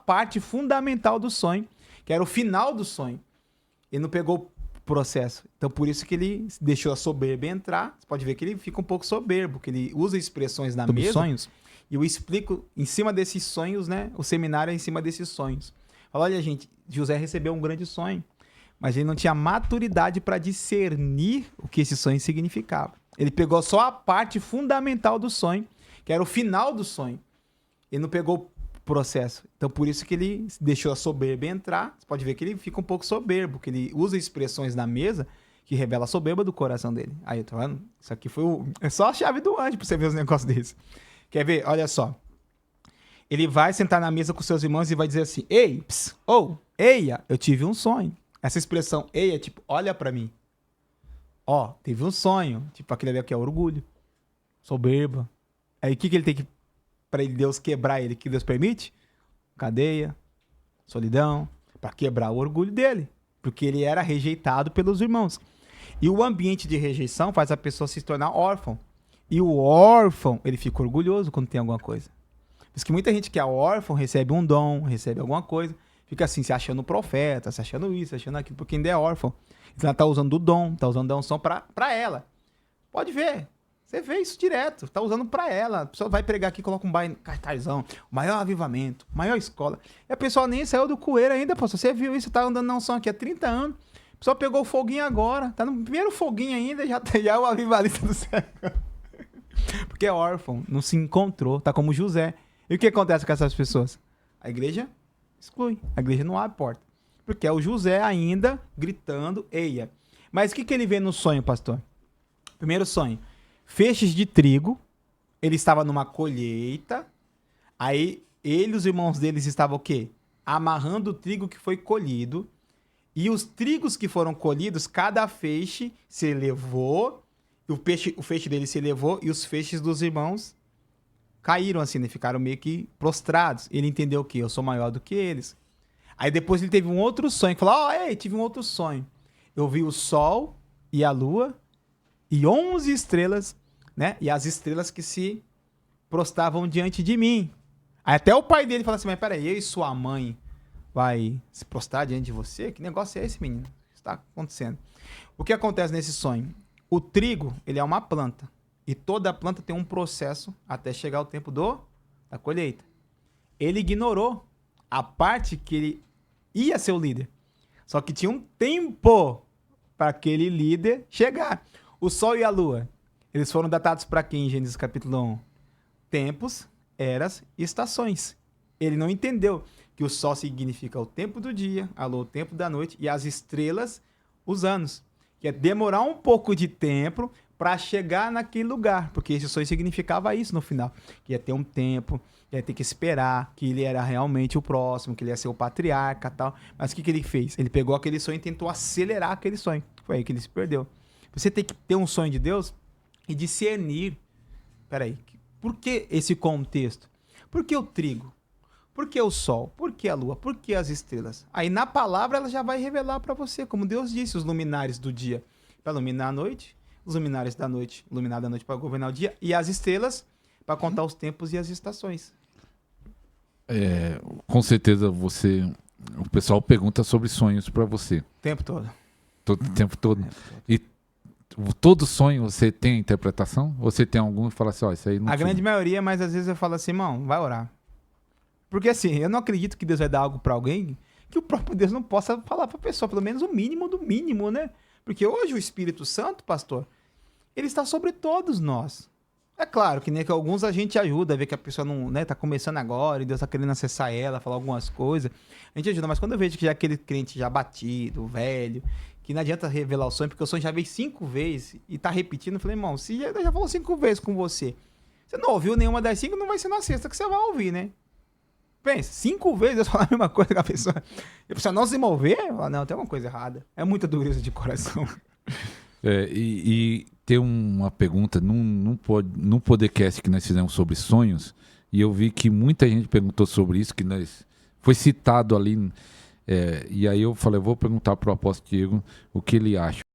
parte fundamental do sonho, que era o final do sonho. Ele não pegou o processo. Então, por isso que ele deixou a soberba entrar. Você pode ver que ele fica um pouco soberbo, que ele usa expressões na mesa. Sonhos. E eu explico em cima desses sonhos, né? O seminário é em cima desses sonhos. Fala, olha, gente, José recebeu um grande sonho, mas ele não tinha maturidade para discernir o que esse sonho significava. Ele pegou só a parte fundamental do sonho, que era o final do sonho. Ele não pegou o processo. Então, por isso que ele deixou a soberba entrar. Você pode ver que ele fica um pouco soberbo, que ele usa expressões na mesa que revela a soberba do coração dele. Aí, eu tô falando, isso aqui foi é só a chave do anjo para você ver os negócios desses. Quer ver? Olha só. Ele vai sentar na mesa com seus irmãos e vai dizer assim, ei, eia, eu tive um sonho. Essa expressão, eia, é tipo, olha pra mim. Ó, teve um sonho. Tipo, aquele ali que é orgulho. Soberba. Aí o que ele tem que... Pra Deus quebrar ele, que Deus permite? Cadeia, solidão, pra quebrar o orgulho dele. Porque ele era rejeitado pelos irmãos. E o ambiente de rejeição faz a pessoa se tornar órfão. E o órfão, ele fica orgulhoso quando tem alguma coisa. Por isso que muita gente que é órfão recebe um dom, recebe alguma coisa, fica assim, se achando profeta, se achando isso, se achando aquilo, porque ainda é órfão. Então ela tá usando do dom, tá usando da unção pra ela. Pode ver. Você vê isso direto, tá usando pra ela. A pessoa vai pregar aqui, coloca um cartazão, o maior avivamento, maior escola. E a pessoa nem saiu do coeiro ainda, pô. Você viu isso, tá andando na unção aqui há 30 anos. A pessoa pegou o foguinho agora, tá no primeiro foguinho ainda, já é o avivalista do céu. Porque é órfão, não se encontrou, tá como José. E o que acontece com essas pessoas? A igreja exclui, a igreja não abre porta. Porque é o José ainda gritando, eia. Mas o que ele vê no sonho, pastor? Primeiro sonho. Feixes de trigo, ele estava numa colheita, aí ele e os irmãos deles estavam o quê? Amarrando o trigo que foi colhido, e os trigos que foram colhidos, cada feixe se elevou, o feixe dele se elevou, e os feixes dos irmãos caíram assim, né? Ficaram meio que prostrados. Ele entendeu o quê? Eu sou maior do que eles. Aí depois ele teve um outro sonho, falou, ei, tive um outro sonho. Eu vi o sol e a lua, e 11 estrelas, né? E as estrelas que se prostravam diante de mim. Aí até o pai dele fala assim, mas peraí, eu e sua mãe vai se prostrar diante de você? Que negócio é esse, menino? O que está acontecendo? O que acontece nesse sonho? O trigo, ele é uma planta. E toda planta tem um processo até chegar o tempo da colheita. Ele ignorou a parte que ele ia ser o líder. Só que tinha um tempo para aquele líder chegar. O sol e a lua, eles foram datados para quem em Gênesis capítulo 1? Tempos, eras e estações. Ele não entendeu que o sol significa o tempo do dia, a lua o tempo da noite e as estrelas os anos. Que é demorar um pouco de tempo para chegar naquele lugar, porque esse sonho significava isso no final, que ia ter um tempo, ia ter que esperar, que ele era realmente o próximo, que ele ia ser o patriarca e tal. Mas o que ele fez? Ele pegou aquele sonho e tentou acelerar aquele sonho. Foi aí que ele se perdeu. Você tem que ter um sonho de Deus e discernir. Peraí, por que esse contexto? Por que o trigo? Por que o sol? Por que a lua? Por que as estrelas? Aí na palavra ela já vai revelar para você, como Deus disse, os luminares do dia para iluminar a noite, os luminares da noite, iluminar da noite para governar o dia, e as estrelas para contar os tempos e as estações. Com certeza o pessoal pergunta sobre sonhos para você. O tempo todo. O tempo todo. E todo sonho você tem interpretação? Você tem algum que fala assim, isso aí não... A grande maioria, mas às vezes eu falo assim, irmão, vai orar. Porque assim, eu não acredito que Deus vai dar algo para alguém que o próprio Deus não possa falar para a pessoa, pelo menos o mínimo do mínimo, né? Porque hoje o Espírito Santo, pastor, ele está sobre todos nós. É claro que, né, que alguns a gente ajuda a ver que a pessoa não, né, tá começando agora e Deus tá querendo acessar ela, falar algumas coisas. A gente ajuda, mas quando eu vejo que já é aquele crente já batido, velho, que não adianta revelar o sonho, porque o sonho já veio 5 vezes e tá repetindo, eu falei, irmão, se já falou 5 vezes com você, você não ouviu nenhuma das 5, não vai ser na sexta que você vai ouvir, né? Pensa, 5 vezes eu falar a mesma coisa com a pessoa. E a pessoa não se mover, fala, não, tem alguma coisa errada. É muita dureza de coração. E tem uma pergunta num podcast que nós fizemos sobre sonhos, e eu vi que muita gente perguntou sobre isso, que foi citado ali, e aí eu falei, eu vou perguntar para o apóstolo Diego o que ele acha.